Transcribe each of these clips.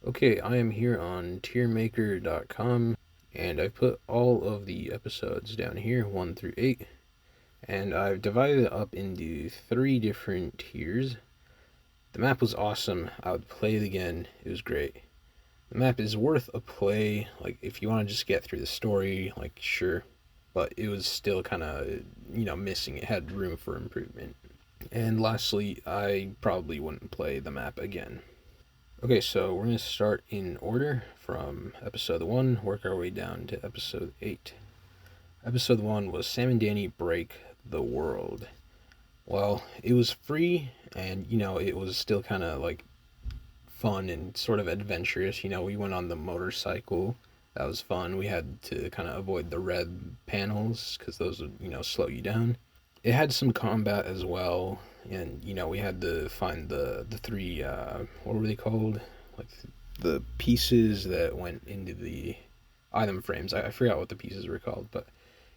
Okay, I am here on tiermaker.com and I've put all of the episodes down here, 1 through 8, and I've divided it up into 3 different tiers. The map was awesome. I would play it again. It was great. The map is worth a play, like if you want to just get through the story, like sure, but it was still kind of, missing. It had room for improvement. And lastly, I probably wouldn't play the map again. Okay, so we're going to start in order from episode 1, work our way down to episode 8. Episode 1 was Sam and Danny Break the World. Well, it was free, and, it was still kind of like fun and sort of adventurous. We went on the motorcycle. That was fun. We had to kind of avoid the red panels because those would, slow you down. It had some combat as well, and we had to find the three what were they called, like the pieces that went into the item frames. I forgot what the pieces were called, but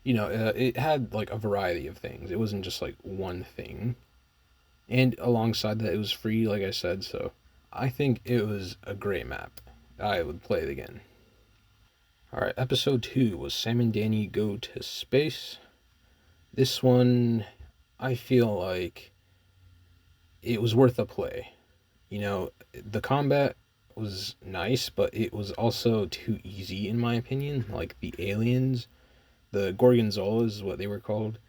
it had like a variety of things. It wasn't just like one thing, and alongside that it was free, like I said. So I think it was a great map. I would play it again. All right, episode 2 was Sam and Danny Go to Space. This one, I feel like it was worth a play. The combat was nice, but it was also too easy in my opinion. Like the aliens, the Gorgonzolas is what they were called.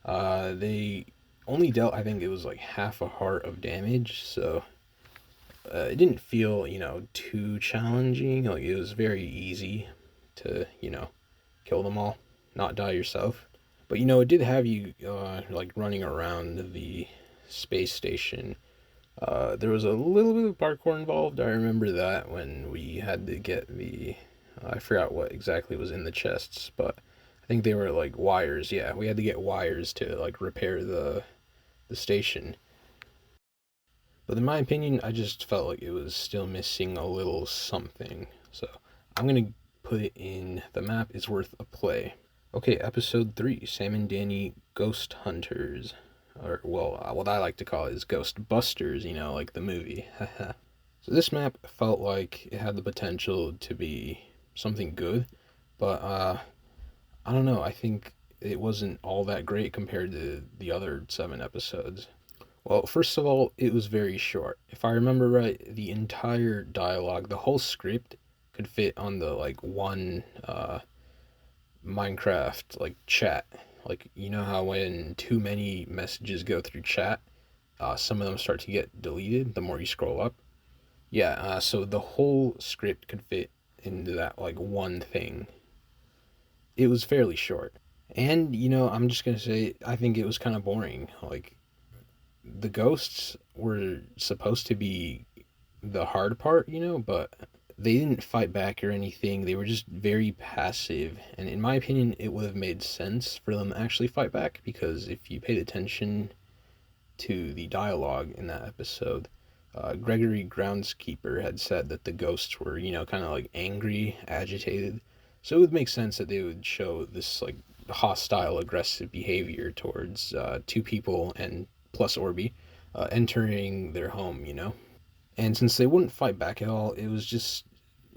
They only dealt, I think it was like half a heart of damage, so it didn't feel, too challenging. Like it was very easy to, kill them all, not die yourself. But it did have you like running around the space station. There was a little bit of parkour involved. I remember that when we had to get the I forgot what exactly was in the chests, but I think they were like wires. Yeah, we had to get wires to like repair the station. But in my opinion, I just felt like it was still missing a little something. So I'm gonna put it in the map is worth a play. Okay, episode 3, Sam and Danny Ghost Hunters. Or, well, what I like to call it is Ghost Busters, like the movie. So this map felt like it had the potential to be something good, but I don't know, I think it wasn't all that great compared to the other 7 episodes. Well, first of all, it was very short. If I remember right, the entire dialogue, the whole script could fit on the like one Minecraft like chat. Like how when too many messages go through chat, some of them start to get deleted the more you scroll up. Yeah, so the whole script could fit into that like one thing. It was fairly short. And I'm just gonna say I think it was kind of boring. Like the ghosts were supposed to be the hard part, but they didn't fight back or anything. They were just very passive. And in my opinion, it would have made sense for them to actually fight back because if you paid attention to the dialogue in that episode, Gregory Groundskeeper had said that the ghosts were, kind of like angry, agitated. So it would make sense that they would show this like hostile, aggressive behavior towards 2 people and plus Orby entering their home. And since they wouldn't fight back at all, it was just,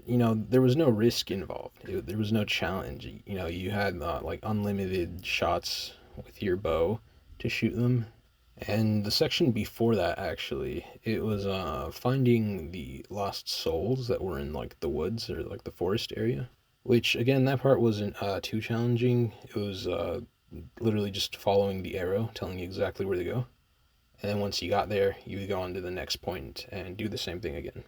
there was no risk involved. There was no challenge. You had like unlimited shots with your bow to shoot them. And the section before that, actually, it was finding the lost souls that were in like the woods or like the forest area. Which again, that part wasn't too challenging. It was literally just following the arrow, telling you exactly where to go. And then once you got there, you would go on to the next point and do the same thing again.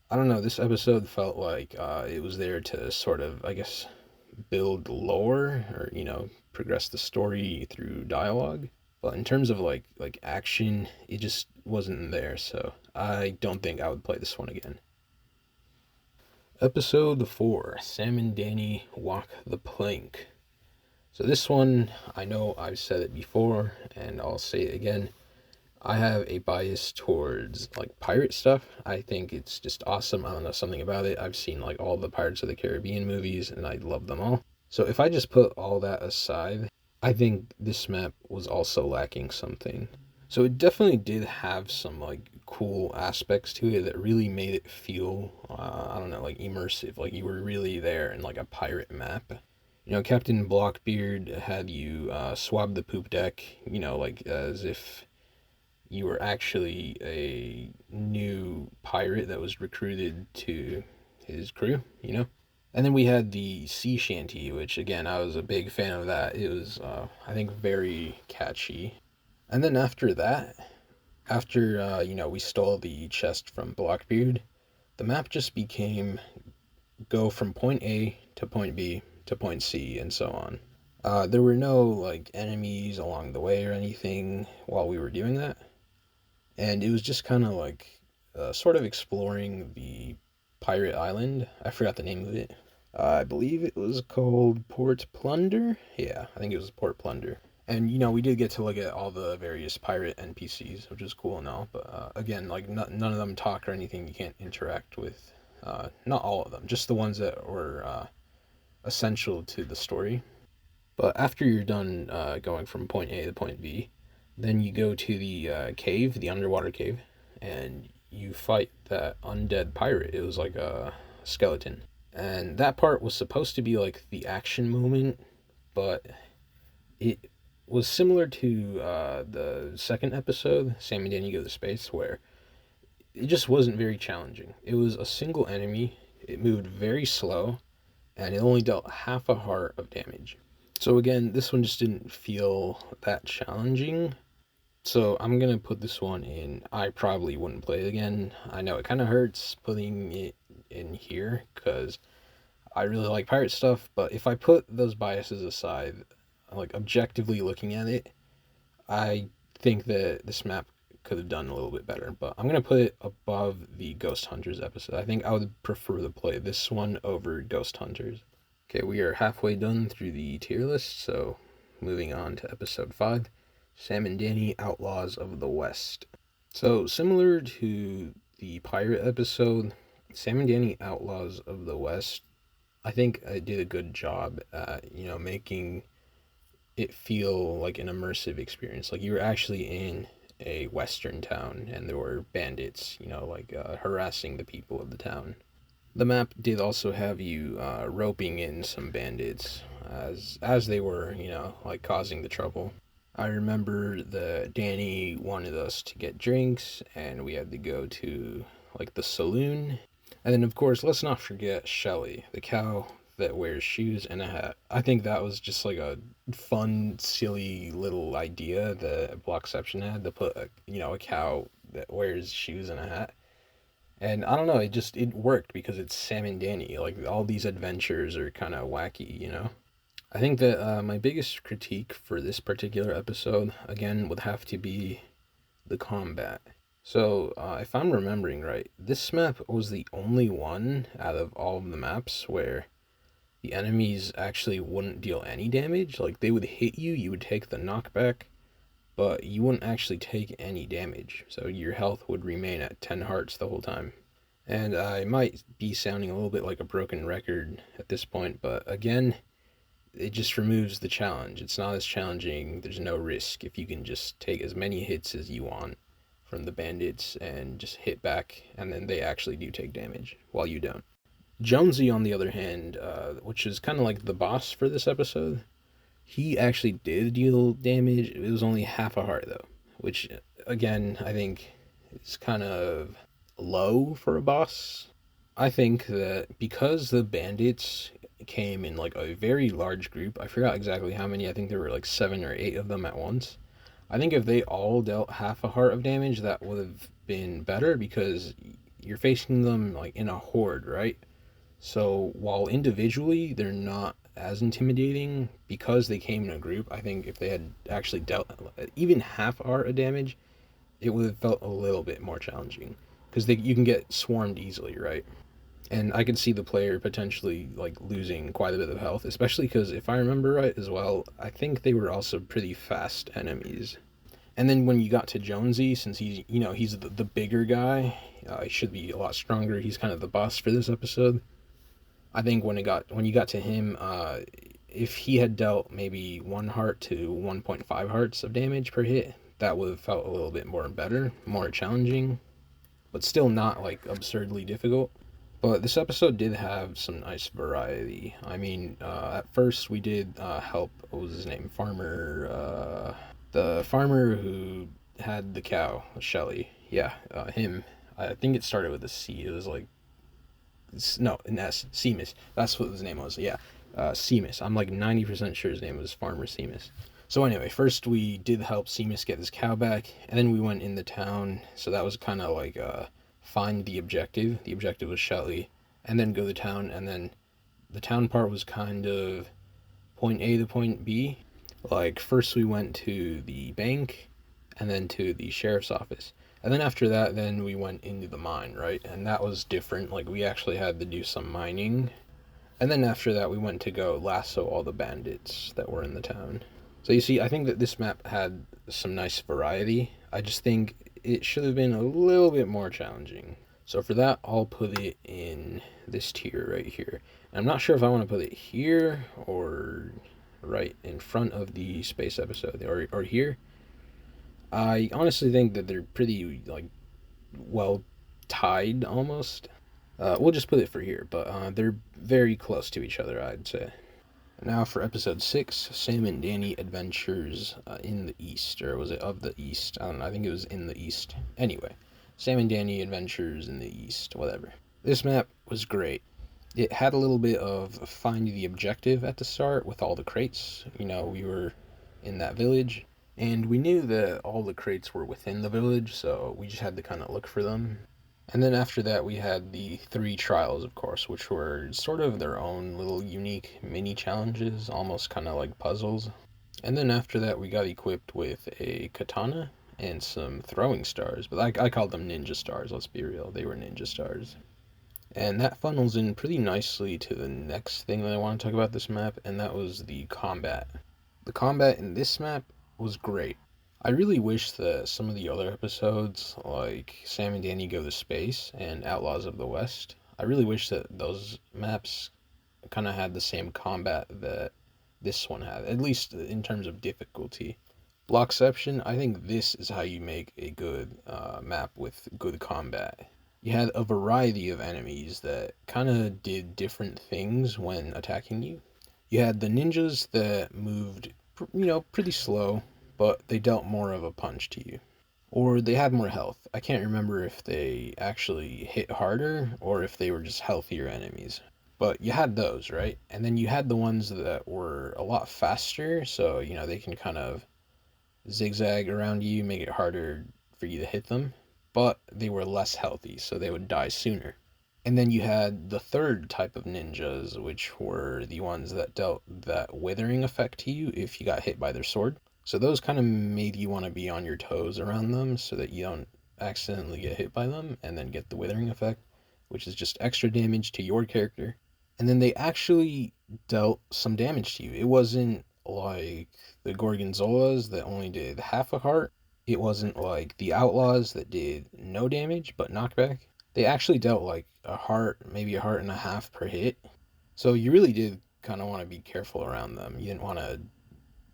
I don't know, this episode felt like it was there to sort of, I guess, build lore or, progress the story through dialogue. But in terms of like action, it just wasn't there, so I don't think I would play this one again. Episode 4, Sam and Danny Walk the Plank. So this one, I know I've said it before, and I'll say it again. I have a bias towards like pirate stuff. I think it's just awesome. I don't know, something about it. I've seen like all the Pirates of the Caribbean movies and I love them all. So if I just put all that aside, I think this map was also lacking something. So it definitely did have some like cool aspects to it that really made it feel, I don't know, like immersive, like you were really there in like a pirate map. Captain Blockbeard had you swab the poop deck, like as if you were actually a new pirate that was recruited to his crew. And then we had the sea shanty, which again, I was a big fan of that. It was, I think, very catchy. And then after that, after, we stole the chest from Blackbeard, the map just became go from point A to point B to point C and so on. There were no, like, enemies along the way or anything while we were doing that. And it was just kind of like sort of exploring the pirate island. I forgot the name of it. I believe it was called Port Plunder. Yeah, I think it was Port Plunder. And we did get to look at all the various pirate NPCs, which is cool and all. But again, like none of them talk or anything. You can't interact with. Not all of them, just the ones that were essential to the story. But after you're done going from point A to point B, then you go to the cave, the underwater cave, and you fight that undead pirate. It was like a skeleton. And that part was supposed to be like the action moment, but it was similar to the second episode, Sam and Danny Go to Space, where it just wasn't very challenging. It was a single enemy, it moved very slow, and it only dealt half a heart of damage. So again, this one just didn't feel that challenging. So I'm going to put this one in. I probably wouldn't play it again. I know it kind of hurts putting it in here because I really like pirate stuff, but if I put those biases aside, like objectively looking at it, I think that this map could have done a little bit better, but I'm going to put it above the Ghost Hunters episode. I think I would prefer to play this one over Ghost Hunters. Okay, we are halfway done through the tier list, so moving on to episode 5. Sam and Danni, Outlaws of the West. So, similar to the pirate episode, Sam and Danni, Outlaws of the West, I think I did a good job at, making it feel like an immersive experience. Like you were actually in a western town and there were bandits, harassing the people of the town. The map did also have you roping in some bandits as they were, causing the trouble. I remember that Danny wanted us to get drinks, and we had to go to, the saloon. And then, of course, let's not forget Shelly, the cow that wears shoes and a hat. I think that was just, a fun, silly little idea that Blockception had to put, a cow that wears shoes and a hat. And I don't know, it worked because it's Sam and Danny. All these adventures are kind of wacky. I think that my biggest critique for this particular episode, again, would have to be the combat. So, if I'm remembering right, this map was the only one out of all of the maps where the enemies actually wouldn't deal any damage. They would hit you, you would take the knockback, but you wouldn't actually take any damage. So your health would remain at 10 hearts the whole time. And I might be sounding a little bit like a broken record at this point, but again, it just removes the challenge. It's not as challenging. There's no risk if you can just take as many hits as you want from the bandits and just hit back, and then they actually do take damage while you don't. Jonesy, on the other hand, which is kind of like the boss for this episode, he actually did deal damage. It was only half a heart, though, which, again, I think is kind of low for a boss. I think that because the bandits came in a very large group, I forgot exactly how many, I think there were 7 or 8 of them at once. I think if they all dealt half a heart of damage, that would have been better because you're facing them in a horde, right? So while individually they're not as intimidating, because they came in a group, I think if they had actually dealt even half a heart of damage, it would have felt a little bit more challenging because you can get swarmed easily, right? And I could see the player potentially losing quite a bit of health, especially because if I remember right as well, I think they were also pretty fast enemies. And then when you got to Jonesy, since he's the bigger guy, he should be a lot stronger. He's kind of the boss for this episode. I think when you got to him, if he had dealt maybe 1 heart to 1.5 hearts of damage per hit, that would have felt a little bit more better, more challenging. but still not like absurdly difficult. But this episode did have some nice variety. I mean, at first we did help. What was his name? Farmer. The farmer who had the cow, Shelly. Yeah, him. I think it started with a C. It was like no, an S. Seamus. That's what his name was. Yeah, Seamus. I'm like 90% sure his name was Farmer Seamus. So anyway, first we did help Seamus get his cow back, and then we went in the town. So that was kind of like find the objective. The objective was Shelly, and then go to the town, and then the town part was kind of point A to point B. Like first we went to the bank, and then to the sheriff's office. And then after that, then we went into the mine, right? And that was different. Like we actually had to do some mining. And then after that, we went to go lasso all the bandits that were in the town. So you see, I think that this map had some nice variety. I just think it should have been a little bit more challenging. So for that, I'll put it in this tier right here. And I'm not sure if I want to put it here or right in front of the space episode or here. I honestly think that they're pretty like well tied almost. We'll just put it for here, but they're very close to each other, I'd say. Now for episode 6, Sam and Danny Adventures in the East, or was it of the East? I don't know, I think it was in the East. Anyway, Sam and Danny Adventures in the East, whatever. This map was great. It had a little bit of find the objective at the start with all the crates. You know, we were in that village, and we knew that all the crates were within the village, so we just had to kind of look for them. And then after that, we had the 3 trials, of course, which were sort of their own little unique mini challenges, almost kind of like puzzles. And then after that, we got equipped with a katana and some throwing stars, but I called them ninja stars, let's be real, they were ninja stars. And that funnels in pretty nicely to the next thing that I want to talk about this map, and that was the combat. The combat in this map was great. I really wish that some of the other episodes, like Sam and Danny Go to Space and Outlaws of the West, I really wish that those maps kind of had the same combat that this one had, at least in terms of difficulty. Blockception, I think this is how you make a good map with good combat. You had a variety of enemies that kind of did different things when attacking you. You had the ninjas that moved, pretty slow, but they dealt more of a punch to you. Or they had more health. I can't remember if they actually hit harder or if they were just healthier enemies. But you had those, right? And then you had the ones that were a lot faster, so, they can kind of zigzag around you, make it harder for you to hit them. But they were less healthy, so they would die sooner. And then you had the third type of ninjas, which were the ones that dealt that withering effect to you if you got hit by their sword. So those kind of made you want to be on your toes around them so that you don't accidentally get hit by them and then get the withering effect, which is just extra damage to your character. And then they actually dealt some damage to you. It wasn't like the Gorgonzolas that only did half a heart. It wasn't like the Outlaws that did no damage but knockback. They actually dealt like a heart, maybe a heart and a half per hit. So you really did kind of want to be careful around them. You didn't want to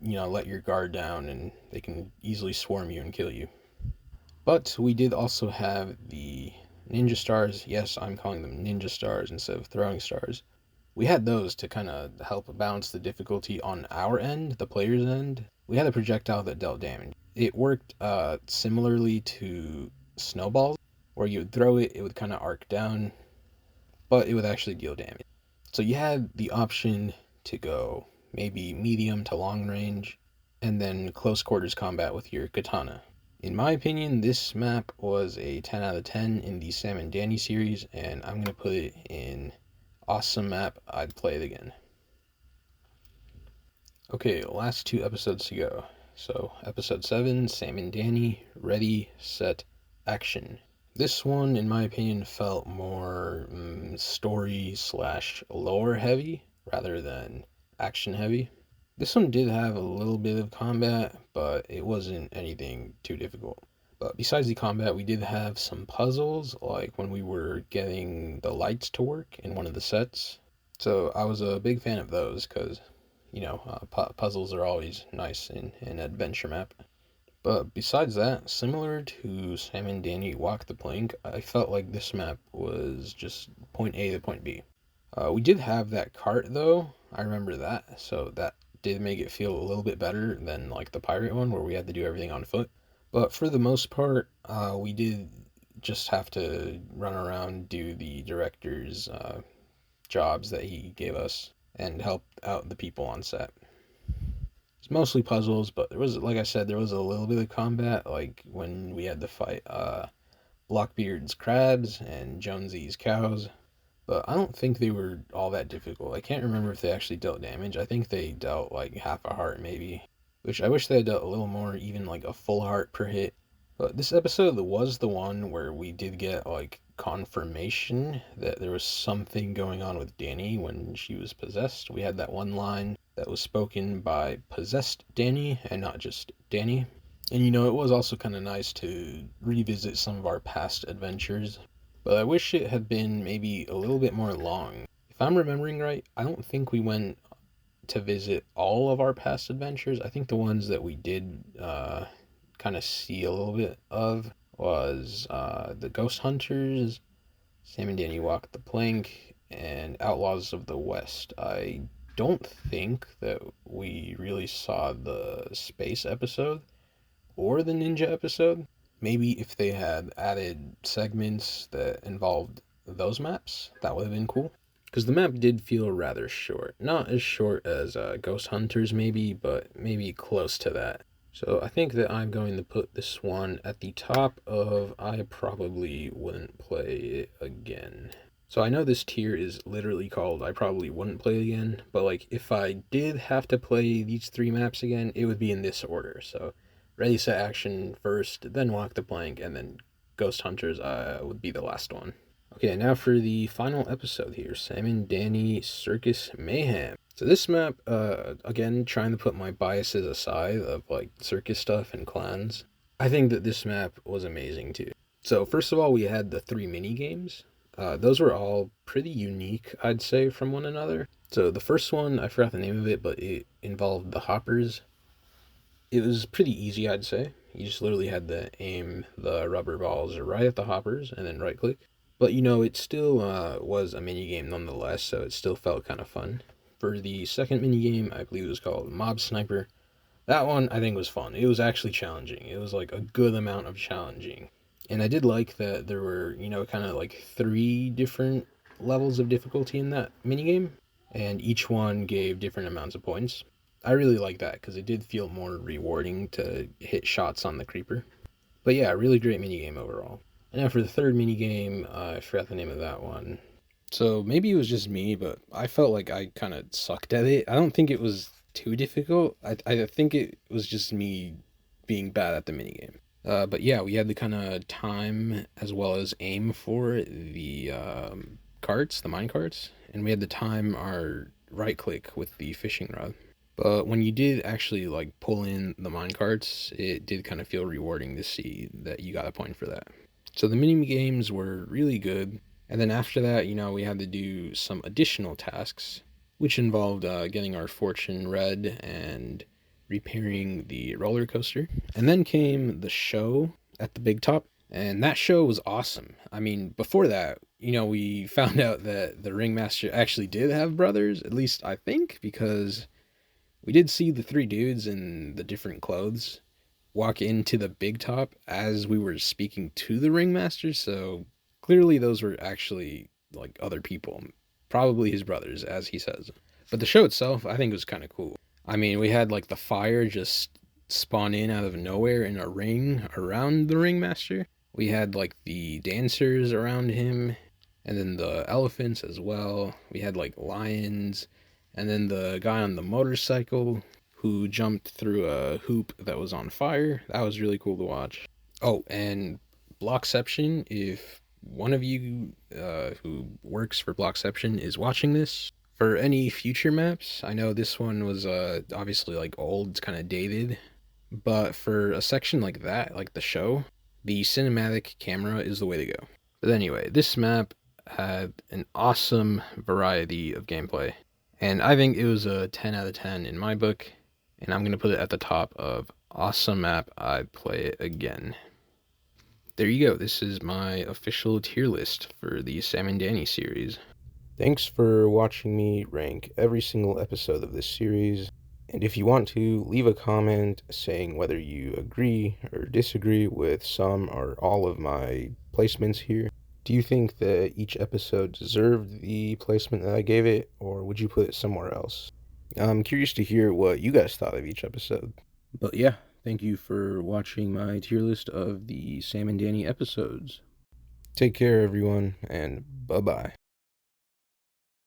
let your guard down and they can easily swarm you and kill you. But we did also have the ninja stars. Yes, I'm calling them ninja stars instead of throwing stars. We had those to kind of help balance the difficulty on our end, the player's end. We had a projectile that dealt damage. It worked similarly to snowballs, where you would throw it, it would kind of arc down, but it would actually deal damage. So you had the option to go maybe medium to long range, and then close quarters combat with your katana. In my opinion, this map was a 10 out of 10 in the Sam and Danny series, and I'm going to put it in awesome map. I'd play it again. Okay, last 2 episodes to go. So, episode 7, Sam and Danny, ready, set, action. This one, in my opinion, felt more story/lore heavy rather than action heavy. This one did have a little bit of combat, but it wasn't anything too difficult. But besides the combat, we did have some puzzles, like when we were getting the lights to work in one of the sets. So I was a big fan of those, because, puzzles are always nice in an adventure map. But besides that, similar to Sam Danni Walk the Plank, I felt like this map was just point A to point B. We did have that cart though, I remember that, so that did make it feel a little bit better than like the pirate one where we had to do everything on foot. But for the most part, we did just have to run around, do the director's jobs that he gave us, and help out the people on set. It's mostly puzzles, but there was, like I said, there was a little bit of combat, like when we had to fight Blockbeard's crabs and Jonesy's cows. But I don't think they were all that difficult. I can't remember if they actually dealt damage. I think they dealt like half a heart maybe, which I wish they had dealt a little more, even like a full heart per hit. But this episode was the one where we did get like confirmation that there was something going on with Danni when she was possessed. We had that one line that was spoken by possessed Danni and not just Danni. And it was also kind of nice to revisit some of our past adventures, but I wish it had been maybe a little bit more long. If I'm remembering right, I don't think we went to visit all of our past adventures. I think the ones that we did kind of see a little bit of was the Ghost Hunters, Sam Danni Walk the Plank, and Outlaws of the West. I don't think that we really saw the space episode or the ninja episode. Maybe if they had added segments that involved those maps, that would have been cool. Because the map did feel rather short. Not as short as Ghost Hunters maybe, but maybe close to that. So I think that I'm going to put this one at the top of I probably wouldn't play it again. So I know this tier is literally called I probably wouldn't play it again, but like if I did have to play these 3 maps again, it would be in this order. So Ready, Set, Action first, then Walk the Plank, and then Ghost Hunters would be the last one. Okay, now for the final episode here, Sam Danni Circus Mayhem. So this map, again, trying to put my biases aside of like circus stuff and clans, I think that this map was amazing too. So first of all, we had the 3 mini games. Those were all pretty unique, I'd say, from one another. So the first one, I forgot the name of it, but it involved the hoppers. It was pretty easy, I'd say. You just literally had to aim the rubber balls right at the hoppers and then right click. But it still was a mini game nonetheless, so it still felt kind of fun. For the second mini game, I believe it was called Mob Sniper. That one I think was fun. It was actually challenging. It was like a good amount of challenging. And I did like that there were, kind of like 3 different levels of difficulty in that minigame, and each one gave different amounts of points. I really like that because it did feel more rewarding to hit shots on the creeper. But yeah, really great minigame overall. And now for the third minigame, I forgot the name of that one. So maybe it was just me, but I felt like I kind of sucked at it. I don't think it was too difficult. I think it was just me being bad at the minigame. But yeah, we had to kind of time as well as aim for the carts, the mine carts, and we had to time our right click with the fishing rod. But when you did actually like pull in the mine carts, it did kind of feel rewarding to see that you got a point for that. So the mini games were really good. And then after that, we had to do some additional tasks, which involved getting our fortune read and repairing the roller coaster. And then came the show at the big top, and that show was awesome. I mean, before that, we found out that the ringmaster actually did have brothers, at least I think, because we did see the 3 dudes in the different clothes walk into the big top as we were speaking to the ringmaster, so clearly those were actually like other people, probably his brothers, as he says. But the show itself, I think, was kind of cool. I mean, we had like the fire just spawn in out of nowhere in a ring around the ringmaster. We had like the dancers around him, and then the elephants as well. We had like lions, and then the guy on the motorcycle who jumped through a hoop that was on fire. That was really cool to watch. Oh, and Blockception, if one of you who works for Blockception is watching this, for any future maps, I know this one was obviously like old, it's kind of dated, but for a section like that, like the show, the cinematic camera is the way to go. But anyway, this map had an awesome variety of gameplay, and I think it was a 10 out of 10 in my book, and I'm going to put it at the top of awesome map, I'd play it again. There you go. This is my official tier list for the Sam Danni series. Thanks for watching me rank every single episode of this series. And if you want to, leave a comment saying whether you agree or disagree with some or all of my placements here. Do you think that each episode deserved the placement that I gave it, or would you put it somewhere else? I'm curious to hear what you guys thought of each episode. But yeah, thank you for watching my tier list of the Sam and Danny episodes. Take care, everyone, and bye-bye.